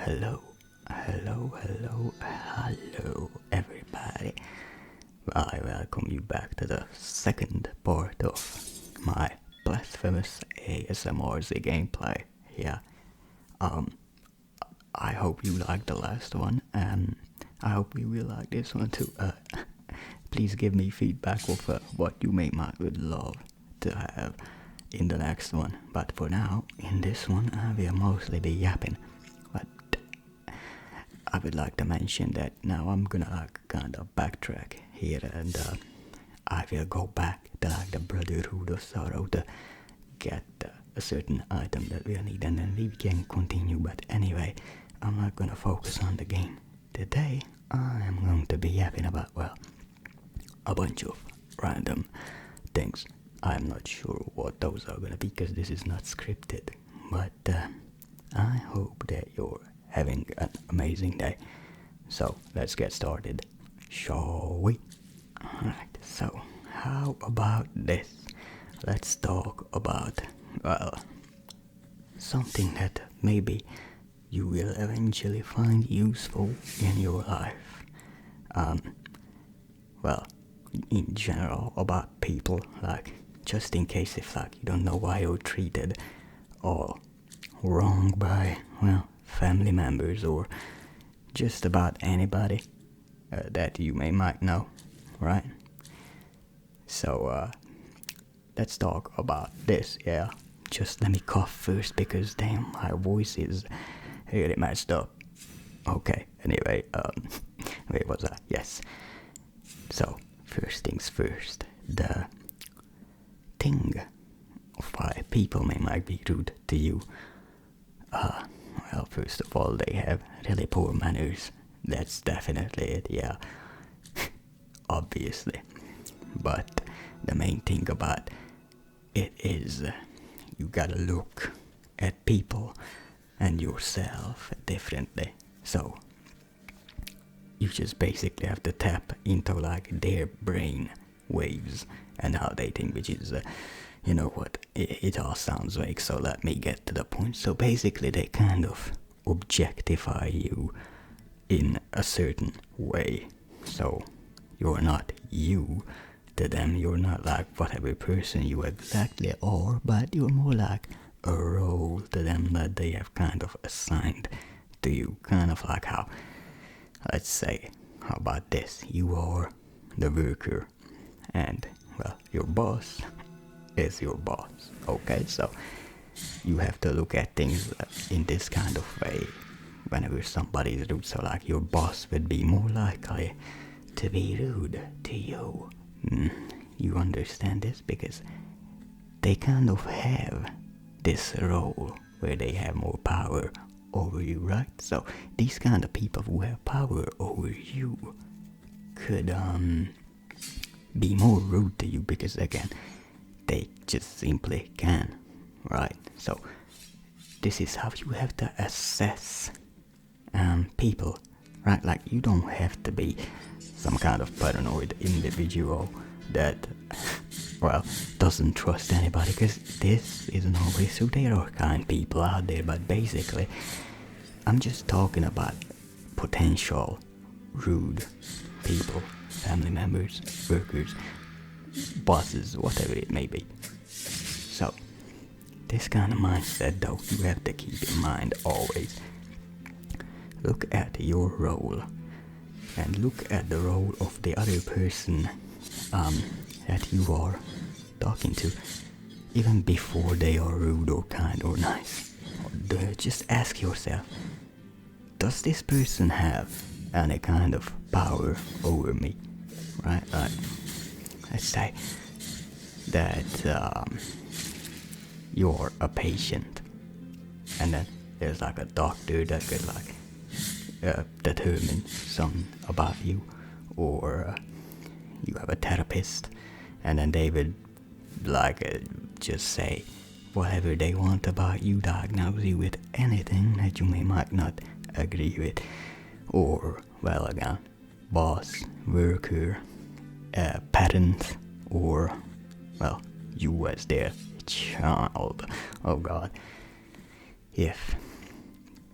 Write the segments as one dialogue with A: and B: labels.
A: hello, everybody. I welcome you back to the second part of my Blasphemous ASMRZ gameplay. Yeah, I hope you liked the last one, and I hope you will like this one too. Please give me feedback of what you would love to have in the next one. But for now, in this one, I will mostly be yapping. But I would like to mention that now I'm gonna kind of backtrack here, and I will go back to the Brotherhood of Sorrow to get a certain item that we'll need, and then we can continue. But anyway, I'm not gonna focus on the game. Today, I am going to be yapping about, well, a bunch of random things. I'm not sure what those are gonna be because this is not scripted, but I hope that you're having an amazing day. So let's get started, shall we? Alright, so how about this? Let's talk about, well, something that maybe you will eventually find useful in your life. Well, in general, about people, just in case if you don't know why you're treated or wrong by, well, family members or just about anybody that you might know, right? So let's talk about this. Yeah, just let me cough first because damn, my voice is really messed up. Okay, anyway, where was I? Yes. So first things first, the thing of why people might be rude to you. Well, first of all, they have really poor manners. That's definitely it, yeah. Obviously. But the main thing about it is you gotta look at people and yourself differently. So you just basically have to tap into their brain waves and how they think, which is you know what, it all sounds vague, so let me get to the point. So basically they kind of objectify you in a certain way. So you're not you to them, you're not whatever person you exactly are, but you're more like a role to them that they have kind of assigned to you. Kind of like how, let's say, how about this? You are the worker, and, well, your boss is your boss. Okay, so you have to look at things in this kind of way whenever somebody is rude. So your boss would be more likely to be rude to you. You understand this? Because they kind of have this role where they have more power over you, right? So these kind of people who have power over you could be more rude to you because, again, they just simply can, right? So this is how you have to assess people, right? You don't have to be some kind of paranoid individual that, well, doesn't trust anybody, because this isn't always true. There are kind people out there, but basically I'm just talking about potential rude people, family members, workers, bosses, whatever it may be. So this kind of mindset, though, you have to keep in mind always. Look at your role and look at the role of the other person that you are talking to, even before they are rude or kind or nice. Just ask yourself, does this person have any kind of power over me, right? Let's say that you're a patient, and then there's a doctor that could determine something about you, or you have a therapist, and then they would just say whatever they want about you, diagnose you with anything that you might not agree with, or, well, again, boss, worker, parent, or, well, you as their child. Oh God. If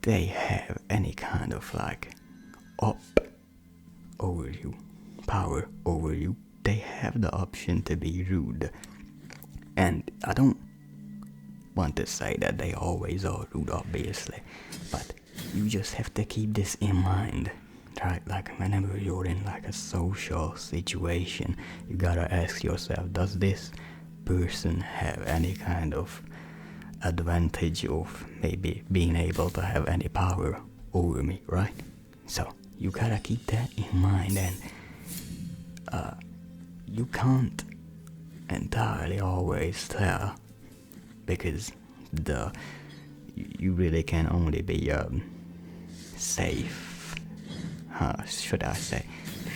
A: they have any kind of like up over you, power over you, they have the option to be rude. And I don't want to say that they always are rude, obviously, but you just have to keep this in mind, right? Like whenever you're in like a social situation, you gotta ask yourself, does this person have any kind of advantage of maybe being able to have any power over me, right? So you gotta keep that in mind, and you can't entirely always tell, because you really can only be safe, should I say,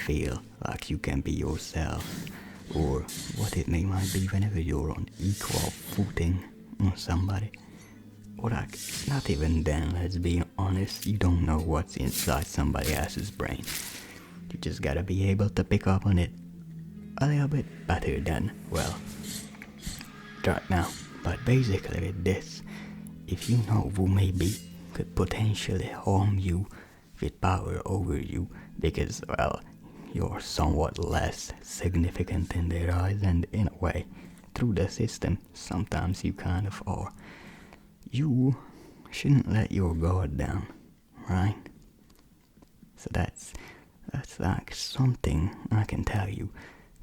A: feel like you can be yourself, or what it might be whenever you're on equal footing on somebody. Or like, not even then, let's be honest, you don't know what's inside somebody else's brain. You just gotta be able to pick up on it a little bit better than, well, right now. But basically with this, if you know who maybe could potentially harm you with power over you, because, well, you're somewhat less significant in their eyes, and in a way, through the system, sometimes you kind of are. You shouldn't let your guard down, right? So that's like something I can tell you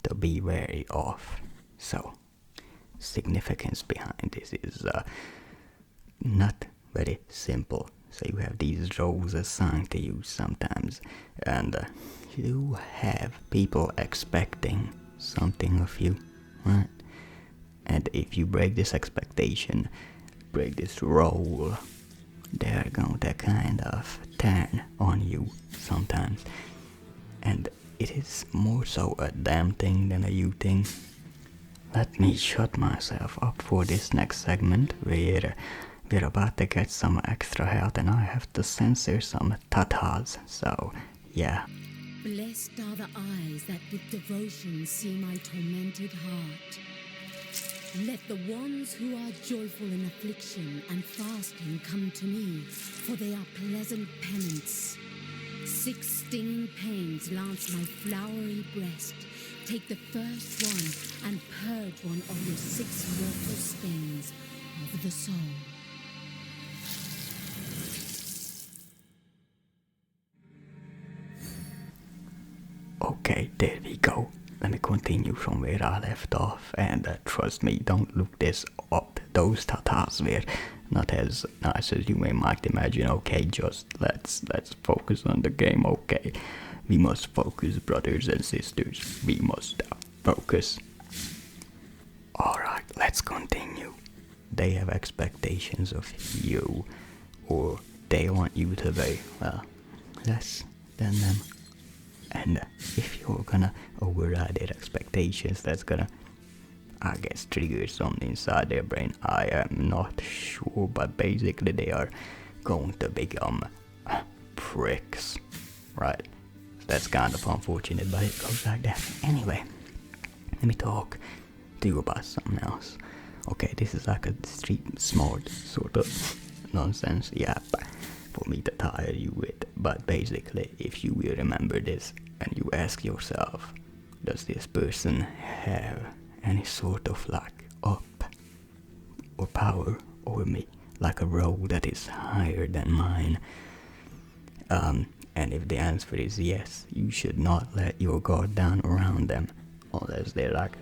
A: to be wary of. So, significance behind this is not very simple. So you have these roles assigned to you sometimes, and you have people expecting something of you, right? And if you break this expectation, break this role, they're going to kind of turn on you sometimes. And it is more so a them thing than a you thing. Let me shut myself up for this next segment, where we're about to get some extra health and I have to censor some tatas, so yeah.
B: Blessed are the eyes that with devotion see my tormented heart. Let the ones who are joyful in affliction and fasting come to me, for they are pleasant penance. 6 stinging pains lance my flowery breast. Take the first one and purge one of your 6 mortal stains of the soul.
A: Okay, there we go. Let me continue from where I left off, and trust me, don't look this up. Those tatas were not as nice as you might imagine. Okay, just let's focus on the game. Okay, we must focus, brothers and sisters. We must focus. Alright, let's continue. They have expectations of you, or they want you to be, well, less than them. And if you're gonna override their expectations, that's gonna, I guess, trigger something inside their brain. I am not sure, but basically they are going to become pricks, right? That's kind of unfortunate, but it goes like that. Anyway, let me talk to you about something else. Okay, this is like a street smart sort of nonsense yap for me to tire you with, but basically, if you will remember this and you ask yourself, does this person have any sort of like up or power over me, like a role that is higher than mine? And if the answer is yes, you should not let your guard down around them, unless they're like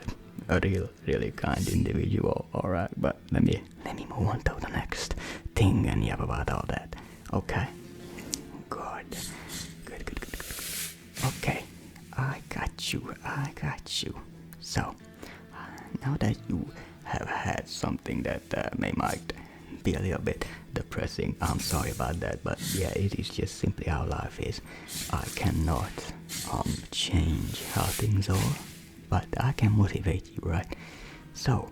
A: a really kind individual. Alright, but let me move on to the next thing and yap about all that. Okay. Good. Okay. I got you. So, now that you have had something that might be a little bit depressing, I'm sorry about that, but yeah, it is just simply how life is. I cannot change how things are, but I can motivate you, right? So,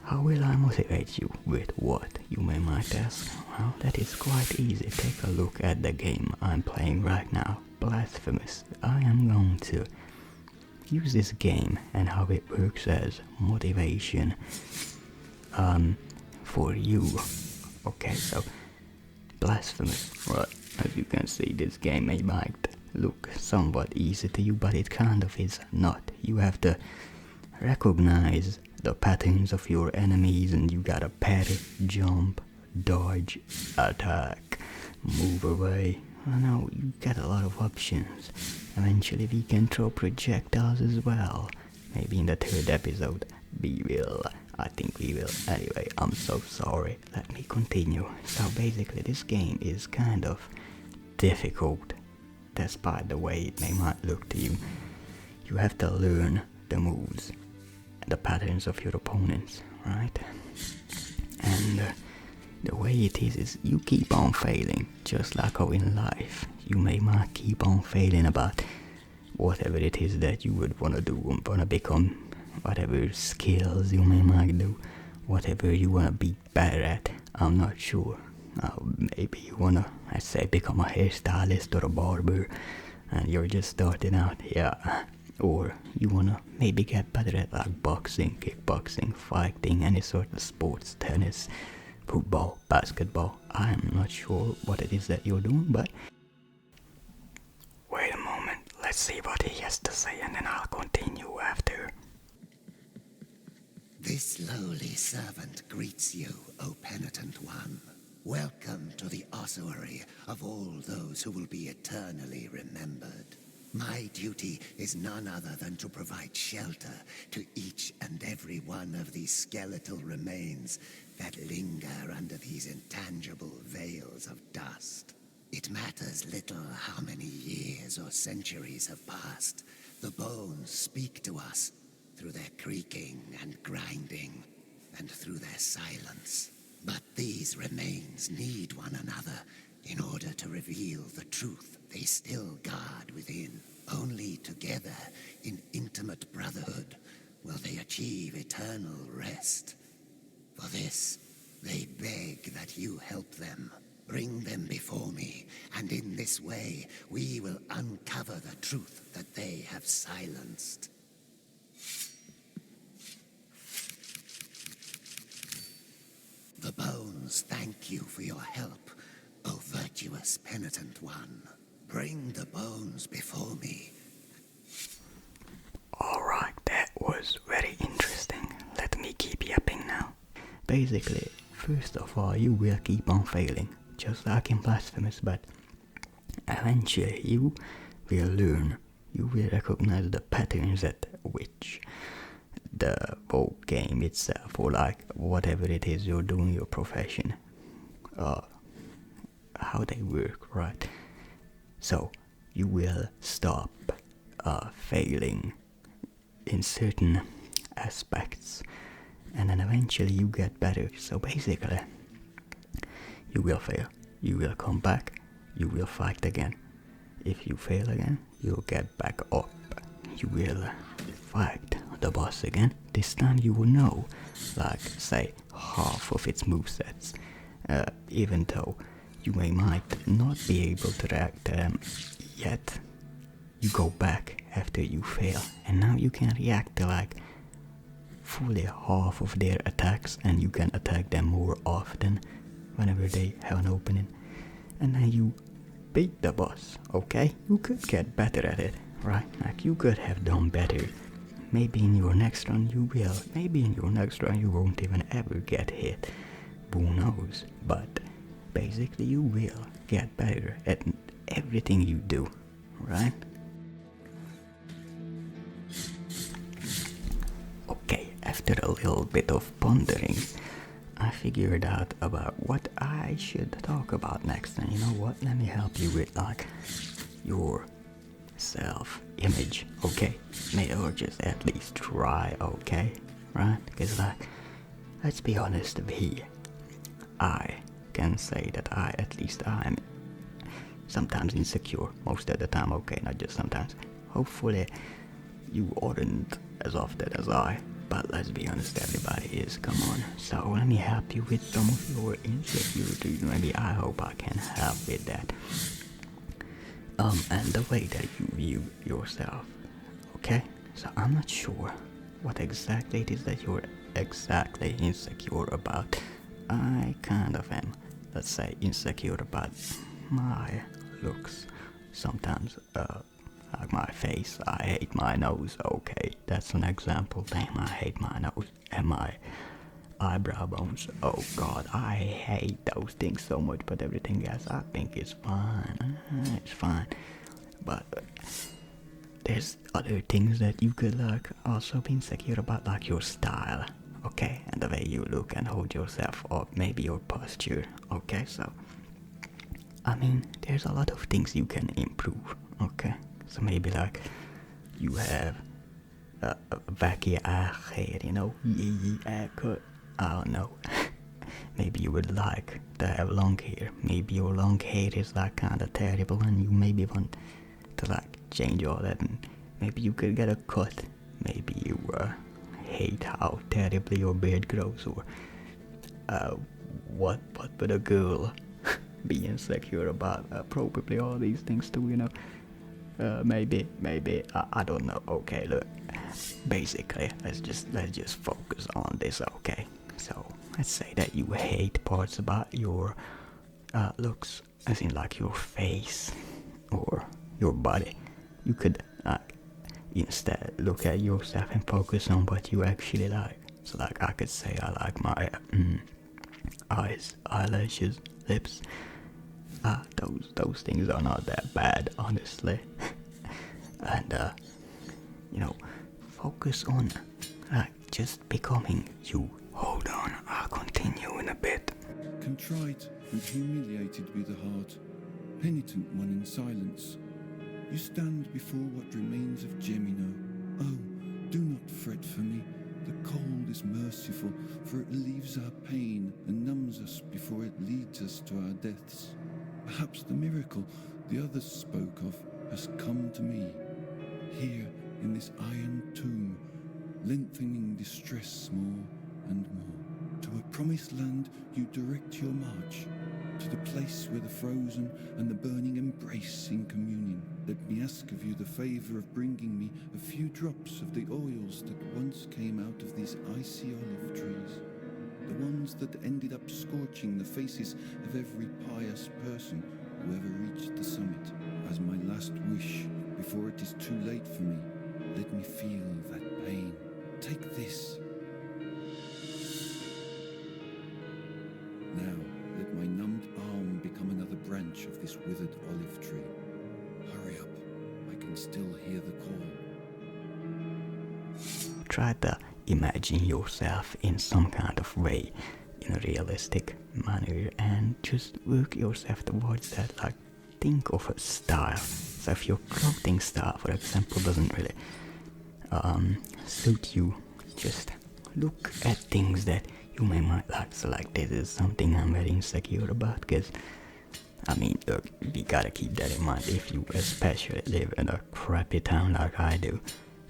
A: how will I motivate you? With what, you might ask? Well, that is quite easy. Take a look at the game I'm playing right now, Blasphemous. I am going to use this game and how it works as motivation for you. Okay, so Blasphemous. Right, as you can see, this game might look somewhat easy to you, but it kind of is not. You have to recognize the patterns of your enemies, and you gotta parry, jump, dodge, attack, move away. I know, you got a lot of options. Eventually we can throw projectiles as well. Maybe in the third episode we will. I think we will. Anyway, I'm so sorry. Let me continue. So basically this game is kind of difficult, despite the way it may not look to you. You have to learn the moves, the patterns of your opponents, right? And the way it is you keep on failing, just like how in life you may not keep on failing about whatever it is that you would want to do, want to become, whatever skills you may not do, whatever you want to be better at. I'm not sure. Maybe you want to, let's say, become a hairstylist or a barber, and you're just starting out, yeah. Or you want to maybe get better at like boxing, kickboxing, fighting, any sort of sports, tennis, football, basketball. I'm not sure what it is that you're doing, but wait a moment, let's see what he has to say and then I'll continue after.
C: This lowly servant greets you, O penitent one. Welcome to the ossuary of all those who will be eternally remembered. My duty is none other than to provide shelter to each and every one of these skeletal remains that linger under these intangible veils of dust. It matters little how many years or centuries have passed. The bones speak to us through their creaking and grinding, and through their silence. But these remains need one another in order to reveal the truth they still guard within. Only together, in intimate brotherhood, will they achieve eternal rest. For this, they beg that you help them. Bring them before me, and in this way, we will uncover the truth that they have silenced. The bones thank you for your help, O virtuous penitent one. Bring the bones before me.
A: Alright, that was very interesting. Let me keep yapping now. Basically, first of all, you will keep on failing, just like in Blasphemous, but eventually you will learn. You will recognize the patterns at which the whole game itself, or like whatever it is you're doing, your profession, how they work, right? So you will stop failing in certain aspects, and then eventually you get better. So basically, you will fail, you will come back, you will fight again. If you fail again, you'll get back up. You will fight the boss again. This time you will know, like, say, half of its movesets, even though you might not be able to react yet. You go back after you fail, and now you can react to like fully half of their attacks, and you can attack them more often whenever they have an opening, and then you beat the boss. Okay, you could get better at it, right? Like, you could have done better. Maybe in your next run you will. Maybe in your next run you won't even ever get hit. Who knows? But basically you will get better at everything you do, right? Okay, after a little bit of pondering, I figured out about what I should talk about next. And you know what? Let me help you with like your self-image, okay? Or just at least try, okay? Right? Because like, let's be honest, I can say that I'm sometimes insecure, most of the time, okay? Not just sometimes. Hopefully you aren't as often as I, but let's be honest, everybody is, come on. So let me help you with some of your insecurities. Maybe I hope I can help with that. And the way that you view yourself, okay? So I'm not sure what exactly it is that you're exactly insecure about. I kind of am let's say, insecure about my looks. Sometimes, like my face, I hate my nose. Okay, that's an example. Damn, I hate my nose and my eyebrow bones. Oh God, I hate those things so much. But everything else, I think it's fine. It's fine. But there's other things that you could like also be insecure about, like your style. Okay, and the way you look and hold yourself up, maybe your posture. Okay, so I mean, there's a lot of things you can improve. Okay, so maybe like you have a wacky hair, you know, yee haircut. I don't know. Maybe you would like to have long hair. Maybe your long hair is like kind of terrible, and you maybe want to like change all that, and maybe you could get a cut. Maybe you hate how terribly your beard grows, or what would a girl be insecure about? Probably all these things too, you know. Maybe I don't know. Okay, look, basically let's just focus on this. Okay, so let's say that you hate parts about your looks, as in like your face or your body. You could instead look at yourself and focus on what you actually like. So like I could say I like my eyes, eyelashes, lips. Those things are not that bad, honestly. And you know, focus on like just becoming you. Hold on, I'll continue in a bit.
D: Contrite and humiliated be the heart, penitent one in silence. You stand before what remains of Gemino. Oh, do not fret for me. The cold is merciful, for it relieves our pain and numbs us before it leads us to our deaths. Perhaps the miracle the others spoke of has come to me, here in this iron tomb, lengthening distress more and more. To a promised land you direct your march, to the place where the frozen and the burning embrace in communion. Let me ask of you the favour of bringing me a few drops of the oils that once came out of these icy olive trees, the ones that ended up scorching the faces of every pious person who ever reached the summit. As my last wish, before it is too late for me, let me feel that pain. Take this. Now, let my numbed arm become another branch of this withered olive tree. Hurry up, I can still hear the call.
A: Try to imagine yourself in some kind of way, in a realistic manner, and just work yourself towards that. Like, think of a style. So if your clothing style, for example, doesn't really suit you, just look at things that you might like. So like, this is something I'm very insecure about, because I mean, look, you gotta keep that in mind. If you especially live in a crappy town like I do,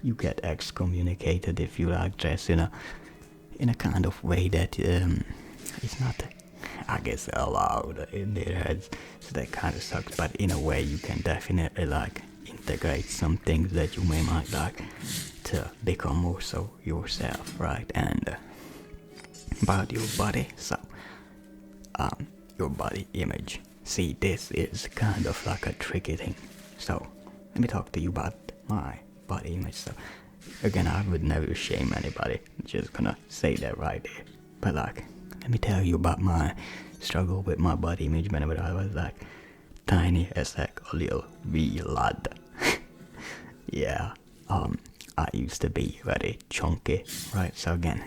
A: you get excommunicated if you like dress in a kind of way that is not, I guess, allowed in their heads. So that kind of sucks. But in a way, you can definitely like integrate some things that you might like to become more so yourself, right? And about your body, so your body image. See, this is kind of like a tricky thing. So let me talk to you about my body image. So again, I would never shame anybody, just gonna say that right there. But like, let me tell you about my struggle with my body image whenever I was like tiny as heck, a little wee lad. Yeah, I used to be very chunky, right? So again,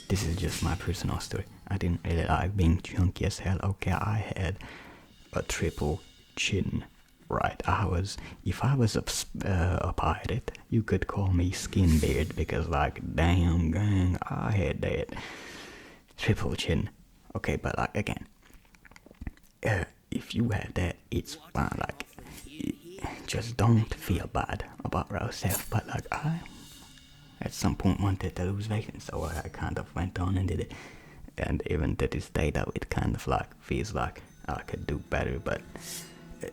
A: this is just my personal story. I didn't really like being chunky as hell. Okay, I had a triple chin. Right, if I was a pirate, you could call me Skinbeard, because like, damn gang, I had that triple chin. Okay, but like, again, if you have that, it's fine. Like, just don't feel bad about yourself. But like, I at some point wanted to lose weight, and so I kind of went on and did it. And even to this day, though, it kind of like feels like I could do better, but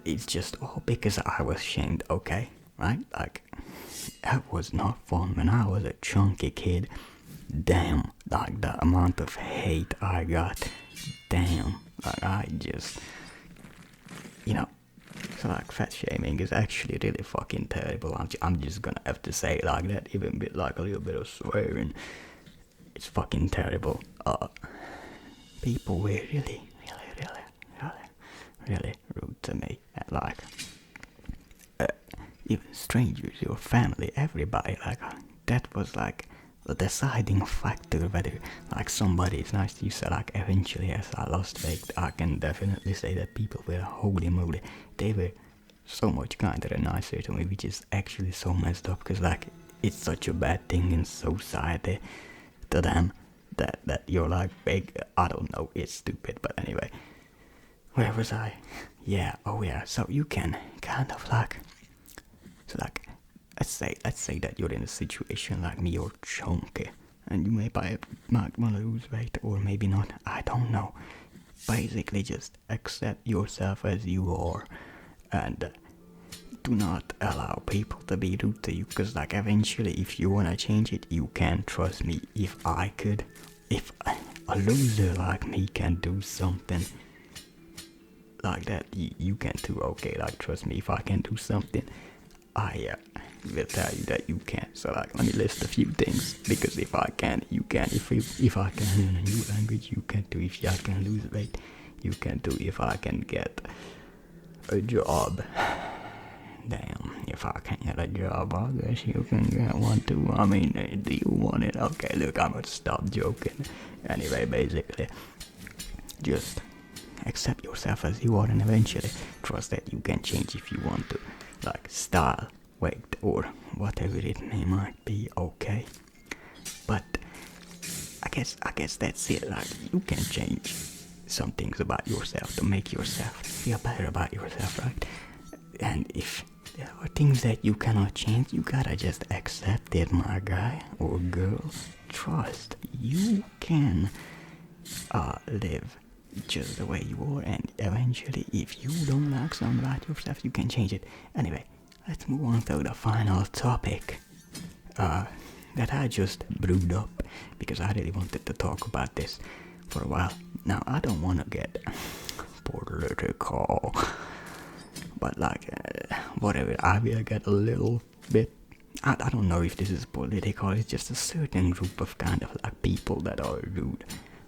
A: it's just all because I was shamed, okay? Right? Like, that was not fun when I was a chunky kid. Damn, like the amount of hate I got. Damn, Like, I just, you know, so like fat shaming is actually really fucking terrible. I'm just gonna have to say it like that, even with like a little bit of swearing. It's fucking terrible. People were really rude to me. And like, even strangers, your family, everybody. Like, that was like the deciding factor whether like somebody is nice to you. So like, eventually as I lost weight, I can definitely say that people were, holy moly, they were so much kinder and nicer to me, which is actually so messed up, because like, it's such a bad thing in society to them that you're like big. I don't know, it's stupid, but anyway, where was I? Yeah, oh yeah, so you can kind of like, so like, let's say that you're in a situation like me, you're chunky, and you might want to lose weight, or maybe not, I don't know. Basically just accept yourself as you are, and do not allow people to be rude to you, because like, eventually if you want to change it, you can. Trust me, if a loser like me can do something like that, you can too. Okay, like, trust me, if I can do something, I will tell you that you can. So like, let me list a few things, because if I can, you can. If I can learn a new language, you can too. If I can lose weight, you can too. If I can get a job, damn, if I can get a job, I guess you can get one too. I mean, do you want it? Okay, look, I'm gonna stop joking. Anyway, basically, just accept yourself as you are, and eventually trust that you can change if you want to. Like, style, weight, or whatever it might be, okay? But I guess that's it. Like, you can change some things about yourself to make yourself feel better about yourself, right? And if there are things that you cannot change, you gotta just accept it, my guy or girl. Trust you can live just the way you are, and eventually, if you don't like something about yourself, you can change it. Anyway, let's move on to the final topic that I just brewed up, because I really wanted to talk about this for a while. Now, I don't want to get political, but like, whatever, I will get a little bit, I don't know if this is political, it's just a certain group of kind of like people that are rude.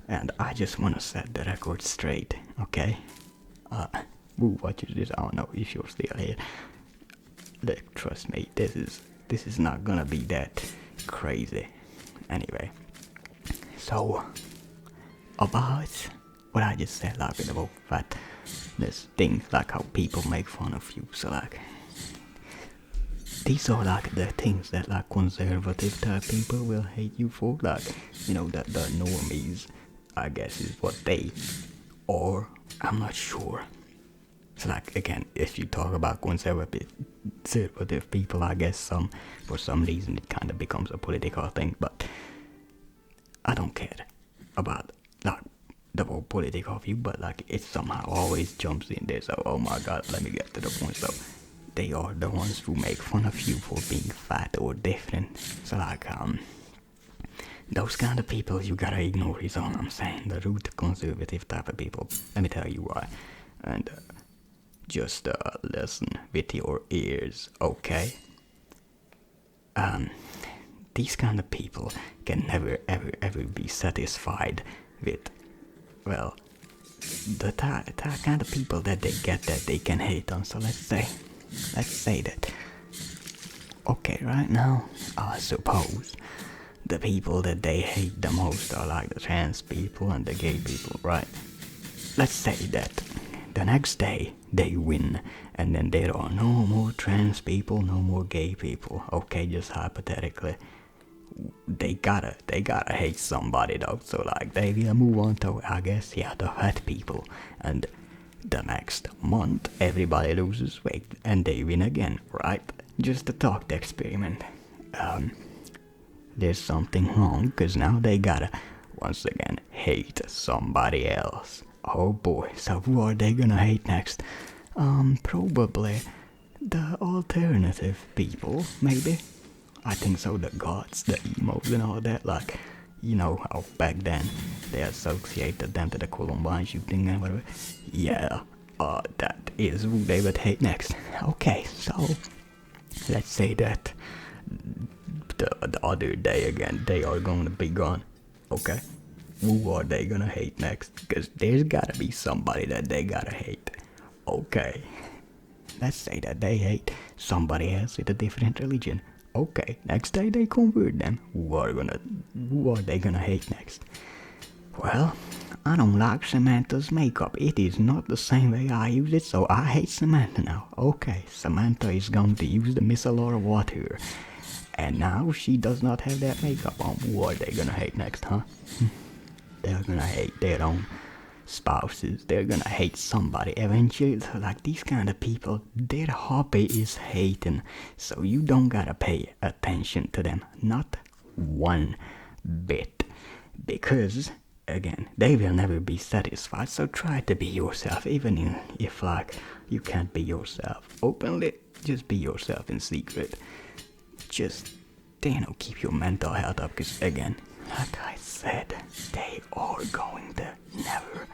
A: And I just want to set the record straight, okay? Who watches this? I don't know if you're still here. Look, trust me, this is not gonna be that crazy. Anyway, so about what I just said, like about that, this thing, like how people make fun of you. So like, these are like the things that like conservative type people will hate you for. Like, you know, that the normies, I guess, is what they are. I'm not sure. So like, again, if you talk about conservative people, I guess for some reason it kind of becomes a political thing. But I don't care about like the whole political view, but like, it somehow always jumps in there. So, oh my god, let me get to the point. So they are the ones who make fun of you for being fat or different. So like, those kind of people you gotta ignore, is all I'm saying. The rude conservative type of people. Let me tell you why. And just listen with your ears, okay? These kind of people can never ever be satisfied with, well, the kind of people that they get that they can hate on. So let's say that, okay, right now, I suppose the people that they hate the most are like the trans people and the gay people, right? Let's say that the next day they win, and then there are no more trans people, no more gay people. Okay, just hypothetically, they gotta hate somebody though. So like, they will move on to, I guess, yeah, the fat people, and the next month everybody loses weight and they win again, right? Just a thought experiment. There's something wrong, because now they gotta once again hate somebody else. Oh boy, so who are they gonna hate next? Probably the alternative people, maybe. I think so, the gods, the emos and all that. Like, you know how back then they associated them to the Columbine shooting and whatever. Yeah, that is who they would hate next. Okay, so let's say that the other day again, they are going to be gone. Okay, who are they gonna hate next? Because there's gotta be somebody that they gotta hate. Okay, let's say that they hate somebody else with a different religion. Okay, next day they convert them. Who are they gonna hate next? Well, I don't like Samantha's makeup. It is not the same way I use it, so I hate Samantha now. Okay, Samantha is going to use the micellar water. And now she does not have that makeup on. Who are they gonna hate next, huh? They're gonna hate their own spouses. They're gonna hate somebody eventually. So like these kind of people, their hobby is hating. So you don't gotta pay attention to them. Not one bit. Because, again, they will never be satisfied. So try to be yourself. Even if like you can't be yourself openly, just be yourself in secret. Just, keep your mental health up. Because again, like I said, they are going to never,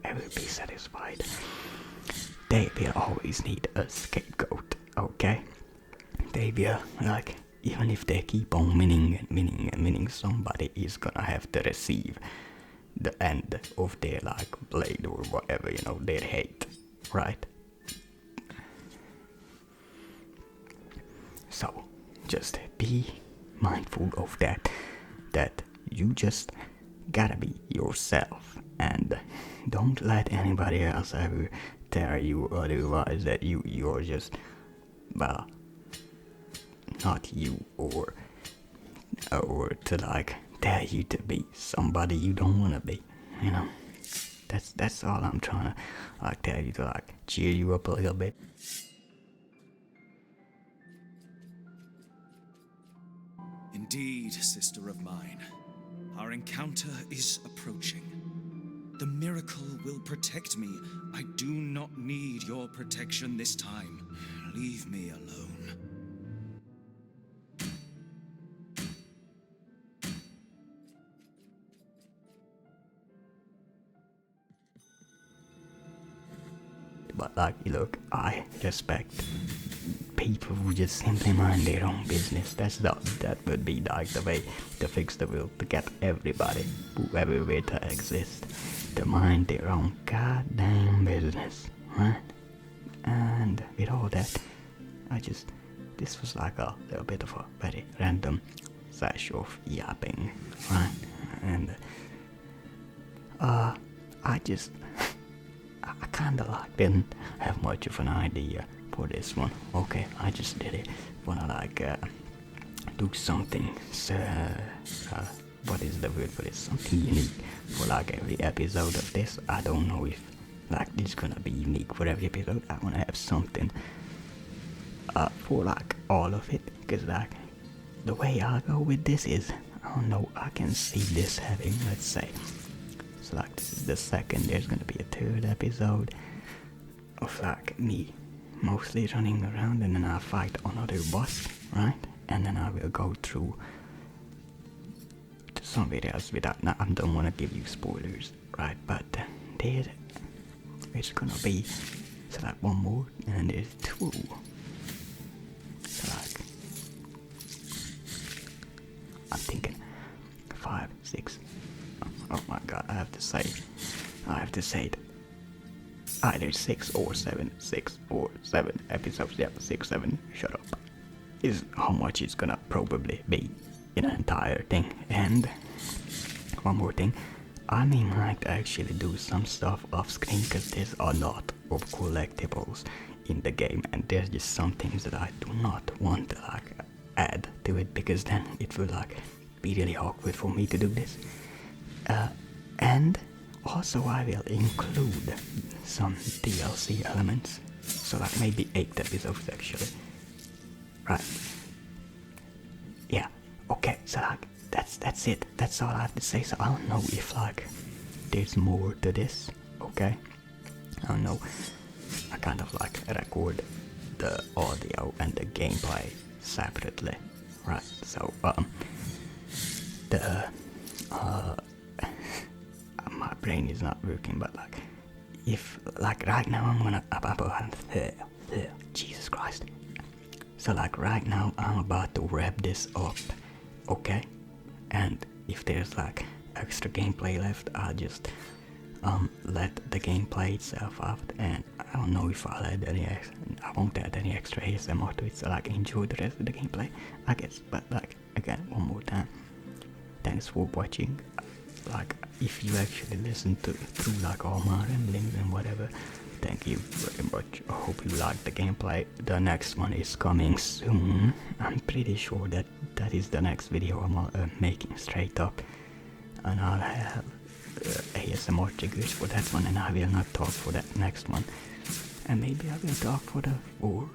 A: ever be satisfied. They will always need a scapegoat, okay? They will, like, even if they keep on winning, somebody is gonna have to receive the end of their, like, blade or whatever, their hate, right? So, just be mindful of that you just gotta be yourself, and don't let anybody else ever tell you otherwise, that you're just, well, not you, or to like tell you to be somebody you don't want to be. That's all I'm trying to like tell you, to like cheer you up a little bit.
E: Indeed, sister of mine, our encounter is approaching. The miracle will protect me. I do not need your protection this time. Leave me alone.
A: But like, look, I respect people who just simply mind their own business. That would be like the way to fix the world, to get everybody, whoever way to exist, to mind their own goddamn business, right? And with all that, this was like a little bit of a very random sash of yapping, right? And I kinda like didn't have much of an idea for this one. Okay, I just did it. Wanna like do something. What is the word for this? Something unique for like every episode of this. I don't know if like this is gonna be unique for every episode. I wanna have something for like all of it. Cause like the way I go with this is, I don't know. I can see this having, let's say, so like this is the second. There's gonna be a third episode of like me mostly running around, and then I'll fight another boss, right? And then I will go through to somewhere else without, now I don't want to give you spoilers, right? But there's gonna be, so like one more, and then there's two. So like, I'm thinking 5, 6, oh my god, I have to say it. Either 6 or 7 episodes. Yeah, 6, 7, shut up. Is how much it's gonna probably be in an entire thing. And one more thing, I may might actually do some stuff off screen, because there's a lot of collectibles in the game, and there's just some things that I do not want to like add to it, because then it will like be really awkward for me to do this. And also I will include some DLC elements, so like maybe 8 episodes actually, right? Yeah, okay, so like that's it, that's all I have to say. So I don't know if like there's more to this, okay? I don't know, I kind of like record the audio and the gameplay separately, right? So My brain is not working, but like, if like right now I'm gonna Jesus Christ. So like right now I'm about to wrap this up, okay? And if there's like extra gameplay left, I'll just let the game play itself out, and I don't know if I'll add any I won't add any extra ASMR to it, so like enjoy the rest of the gameplay, I guess. But like again, one more time, thanks for watching. Like if you actually listen through like all my ramblings and whatever, thank you very much. I hope you like the gameplay. The next one is coming soon. I'm pretty sure that is the next video I'm making straight up, and I'll have ASMR triggers for that one, and I will not talk for that next one, and maybe I will talk for the 4th,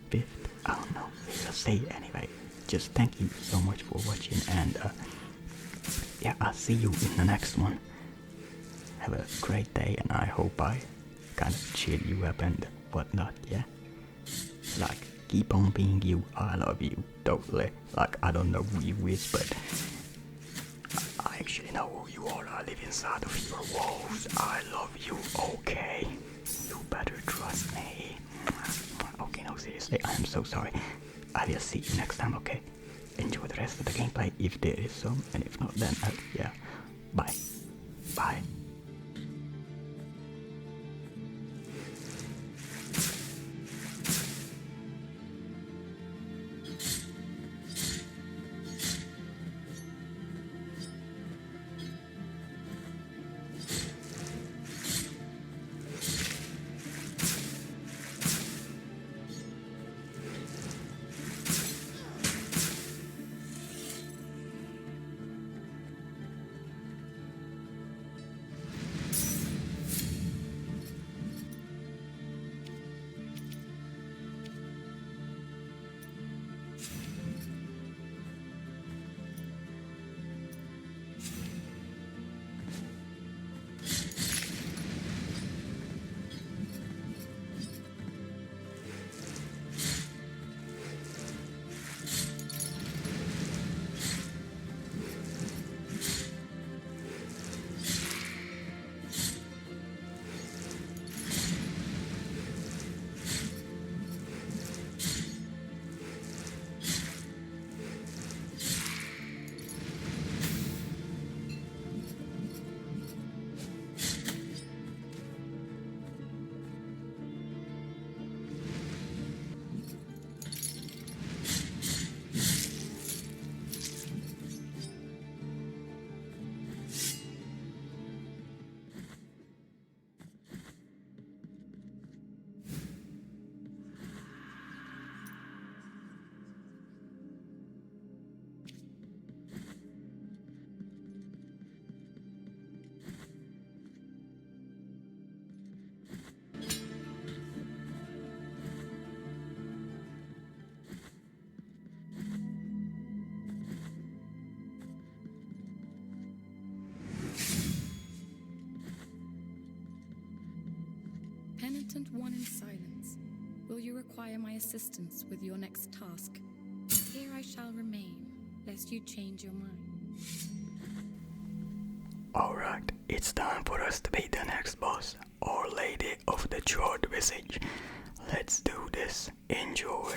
A: 5th, I don't know, we'll see. Anyway, just thank you so much for watching, and yeah, I'll see you in the next one. Have a great day, and I hope I kind of cheer you up and whatnot, yeah? Like, keep on being you, I love you, totally. Like, I don't know who you is, but I actually know who you are. I live inside of your walls. I love you, okay? You better trust me. Okay, no, seriously, I am so sorry. I will see you next time, okay? Enjoy the rest of the gameplay if there is some, and if not, then yeah. Bye. Bye.
B: Penitent one in silence, will you require my assistance with your next task? Here I shall remain, lest you change your mind.
A: Alright, it's time for us to be the next boss, or Lady of the Charred Visage. Let's do this. Enjoy.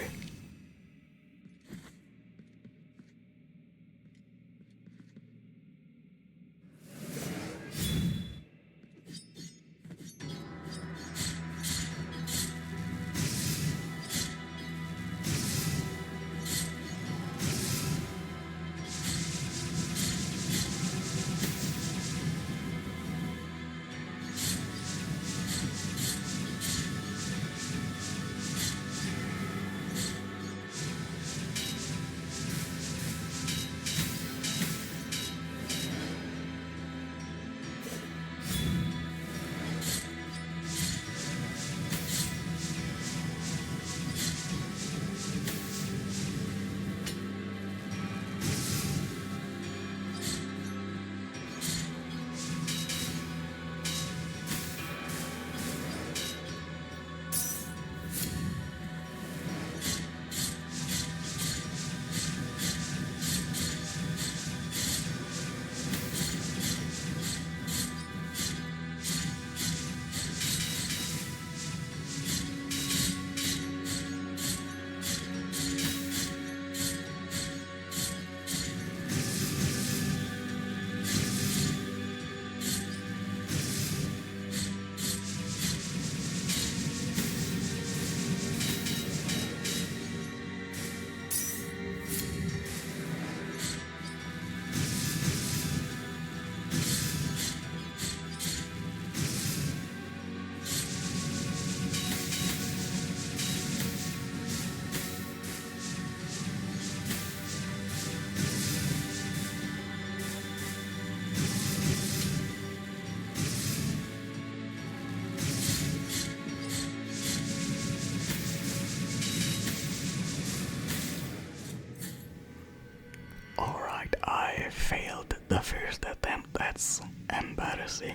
A: That's embarrassing.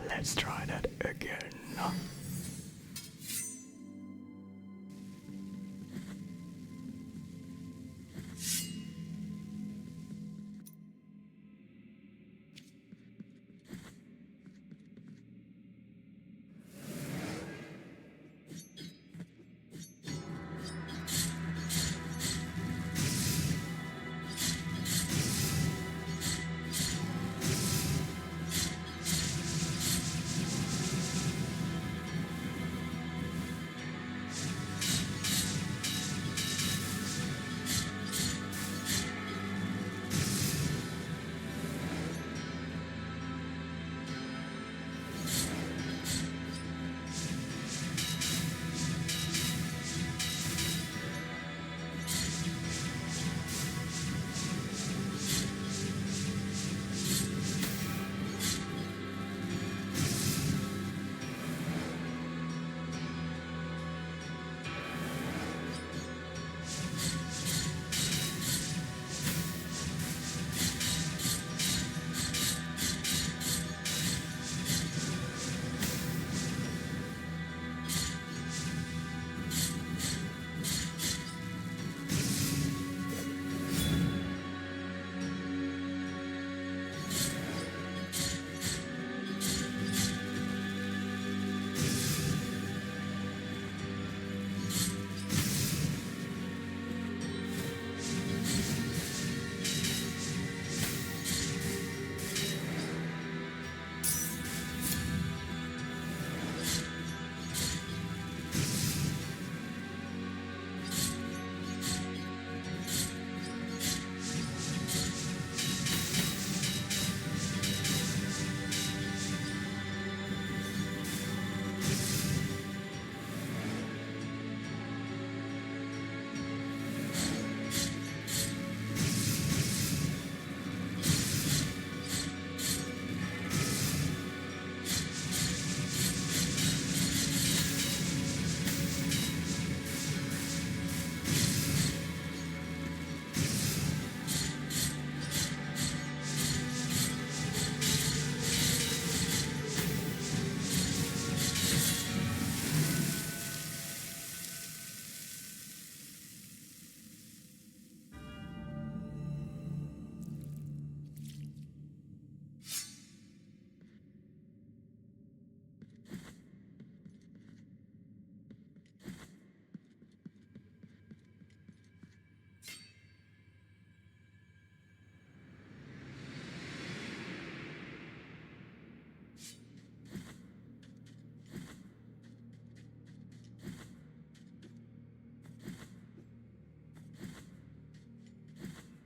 A: Let's try that again.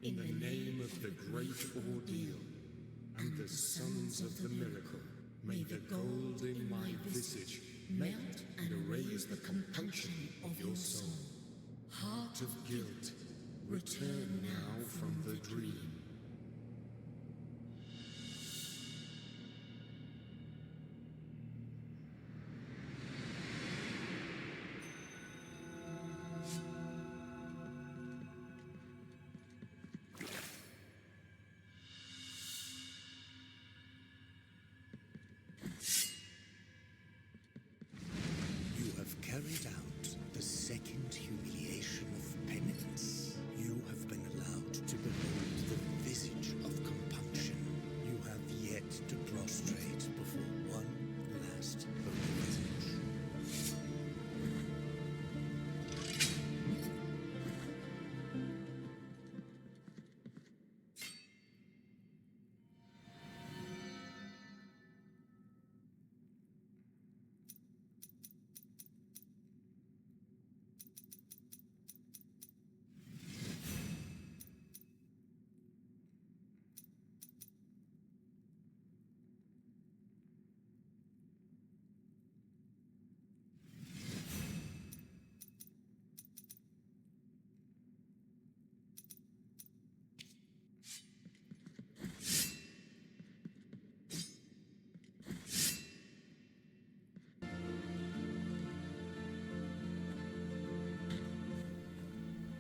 F: In the name of the great ordeal and the sons of the miracle, may the gold in my visage melt and erase the compunction of your soul. Heart of guilt, return now from the dream.
C: Carried out the second humiliation of penitence. You have been allowed to behold the visage of compunction. You have yet to prostrate before one last holy visage.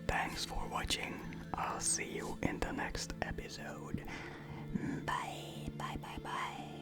A: Thanks for watching. I'll see you in the next episode. Bye. Bye. Bye bye.